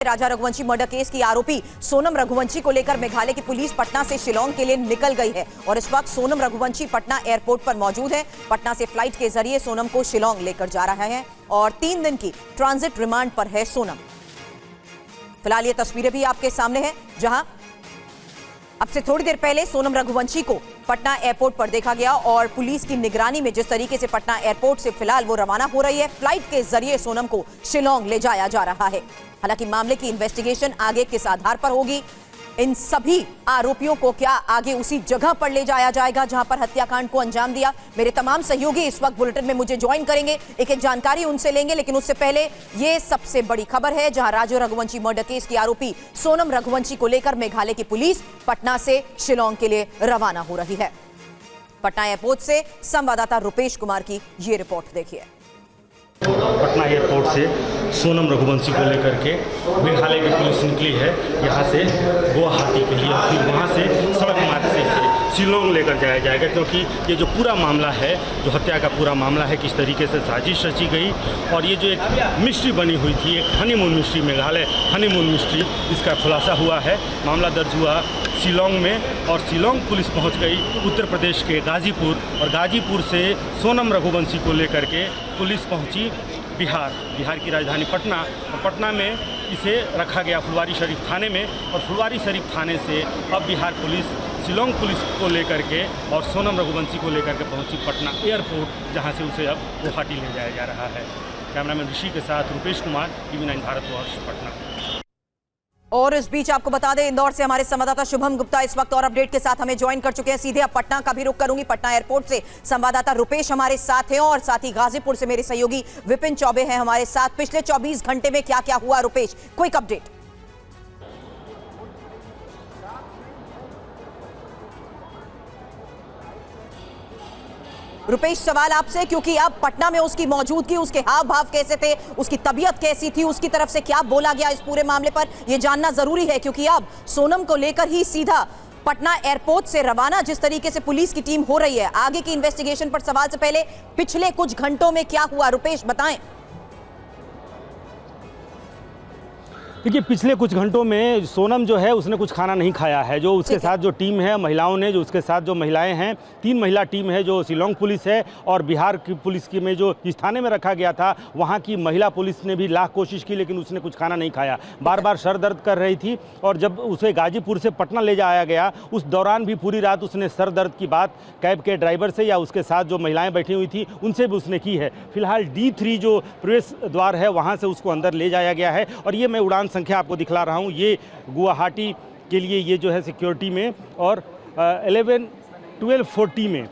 राजा Raghuvanshi murder case की आरोपी सोनम रघुवंशी को लेकर मेघालय की पुलिस पटना से शिलांग के लिए निकल गई है और इस वक्त सोनम रघुवंशी पटना एयरपोर्ट पर मौजूद है। पटना से फ्लाइट के जरिए सोनम को शिलांग लेकर जा रहा है और 3 दिन की ट्रांजिट रिमांड पर है सोनम। फिलहाल ये तस्वीरें भी आपके सामने हैं, जहां अब से थोड़ी देर पहले सोनम रघुवंशी को पटना एयरपोर्ट पर देखा गया और पुलिस की निगरानी में जिस तरीके से पटना एयरपोर्ट से फिलहाल वो रवाना हो रही है, फ्लाइट के जरिए सोनम को शिलांग ले जाया जा रहा है। हालांकि मामले की इन्वेस्टिगेशन आगे किस आधार पर होगी, इन सभी आरोपियों को क्या आगे उसी जगह पर ले जाया जाएगा जहां पर हत्याकांड को अंजाम दिया। मेरे तमाम सहयोगी इस वक्त बुलेटिन में मुझे ज्वाइन करेंगे, एक एक जानकारी उनसे लेंगे, लेकिन उससे पहले ये सबसे बड़ी खबर है जहां राजा रघुवंशी मर्डर केस की आरोपी सोनम रघुवंशी को लेकर मेघालय की पुलिस पटना से शिलांग के लिए रवाना हो रही है। पटना एयरपोर्ट से संवाददाता रुपेश कुमार की ये रिपोर्ट देखिए। पटना एयरपोर्ट से सोनम रघुवंशी को लेकर के मेघालय की पुलिस निकली है यहाँ से गुवाहाटी के लिए, फिर वहाँ से सड़क मार्ग से शिलांग लेकर जाया जाएगा, क्योंकि ये जो पूरा मामला है, जो हत्या का पूरा मामला है, किस तरीके से साजिश रची गई और ये जो एक मिस्ट्री बनी हुई थी, एक honeymoon mystery, Meghalaya honeymoon mystery, इसका खुलासा हुआ है। मामला दर्ज हुआ शिलांग में और शिलांग पुलिस पहुंच गई उत्तर प्रदेश के गाजीपुर और गाजीपुर से सोनम रघुवंशी को लेकर के पुलिस पहुंची बिहार की राजधानी पटना और पटना में इसे रखा गया फुलवारी शरीफ थाने में और फुलवारी शरीफ थाने से अब बिहार पुलिस शिलांग पुलिस को लेकर के और सोनम रघुवंशी को लेकर के पहुंची पटना एयरपोर्ट, जहां से उसे अब गुवाहाटी ले जाया जा रहा है। कैमरामैन ऋषि के साथ रुपेश कुमार, TV9 भारतवर्ष, पटना। और इस बीच आपको बता दें, इंदौर से हमारे संवाददाता शुभम गुप्ता इस वक्त और अपडेट के साथ हमें ज्वाइन कर चुके हैं। सीधे अब पटना का भी रुख करूंगी। पटना एयरपोर्ट से संवाददाता रुपेश हमारे साथ हैं और साथ ही गाजीपुर से मेरे सहयोगी विपिन चौबे हैं हमारे साथ। पिछले 24 घंटे में क्या क्या हुआ रुपेश, क्विक अपडेट। रुपेश, सवाल आपसे, क्योंकि अब पटना में उसकी मौजूदगी, उसके हाव भाव कैसे थे, उसकी तबीयत कैसी थी, उसकी तरफ से क्या बोला गया इस पूरे मामले पर, यह जानना जरूरी है, क्योंकि अब सोनम को लेकर ही सीधा पटना एयरपोर्ट से रवाना जिस तरीके से पुलिस की टीम हो रही है। आगे की इन्वेस्टिगेशन पर सवाल से पहले पिछले कुछ घंटों में क्या हुआ, रुपेश बताएं। देखिए, पिछले कुछ घंटों में सोनम जो है उसने कुछ खाना नहीं खाया है। जो उसके साथ जो टीम है, महिलाओं ने, जो उसके साथ जो महिलाएं हैं, 3 महिला टीम है, जो शिलांग पुलिस है और बिहार की पुलिस की में जो इस थाने में रखा गया था, वहां की महिला पुलिस ने भी लाख कोशिश की, लेकिन उसने कुछ खाना नहीं खाया। बार बार सर दर्द कर रही थी और जब उसे गाजीपुर से पटना ले जाया गया, उस दौरान भी पूरी रात उसने सर दर्द की बात कैब के ड्राइवर से या उसके साथ जो महिलाएँ बैठी हुई थी उनसे भी उसने की है। फिलहाल D3 जो प्रवेश द्वार है वहाँ से उसको अंदर ले जाया गया है और ये मैं उड़ान संख्या आपको दिखला रहा हूँ। ये गुवाहाटी के लिए ये जो है सिक्योरिटी में और 1240 में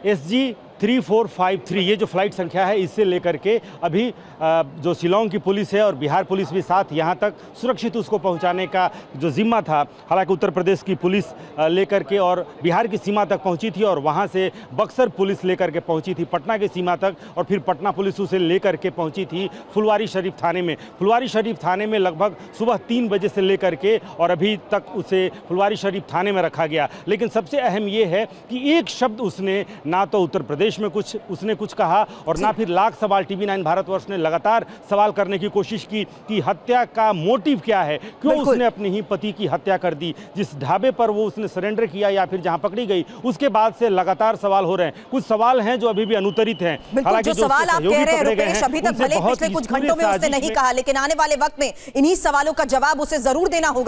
SG 3453 ये जो फ्लाइट संख्या है, इससे लेकर के अभी जो शिलांग की पुलिस है और बिहार पुलिस भी साथ यहाँ तक सुरक्षित उसको पहुँचाने का जो जिम्मा था। हालांकि उत्तर प्रदेश की पुलिस लेकर के और बिहार की सीमा तक पहुँची थी और वहाँ से बक्सर पुलिस लेकर के पहुँची थी पटना की सीमा तक और फिर पटना पुलिस उसे लेकर के पहुँची थी फुलवारी शरीफ थाने में। फुलवारी शरीफ थाने में लगभग सुबह 3 बजे से लेकर के और अभी तक उसे फुलवारी शरीफ थाने में रखा गया। लेकिन सबसे अहम ये है कि एक शब्द उसने ना तो उत्तर प्रदेश में उसने कुछ कहा और ना फिर लाख सवाल TV9 भारतवर्ष ने लगातार सवाल करने की कोशिश की कि हत्या का मोटिव क्या है, क्यों उसने अपने ही पति की हत्या कर दी। जिस ढाबे पर वो उसने सरेंडर किया या फिर जहां पकड़ी गई, उसके बाद से लगातार सवाल हो रहे हैं। कुछ सवाल हैं जो अभी भी अनुत्तरित हैं। हालांकि जो सवाल आप कह रहे हैं रुपेश, अभी तक भले पिछले कुछ घंटों में उसने नहीं कहा, लेकिन आने वाले वक्त में इन्हीं सवालों का जवाब उसे जरूर देना होगा।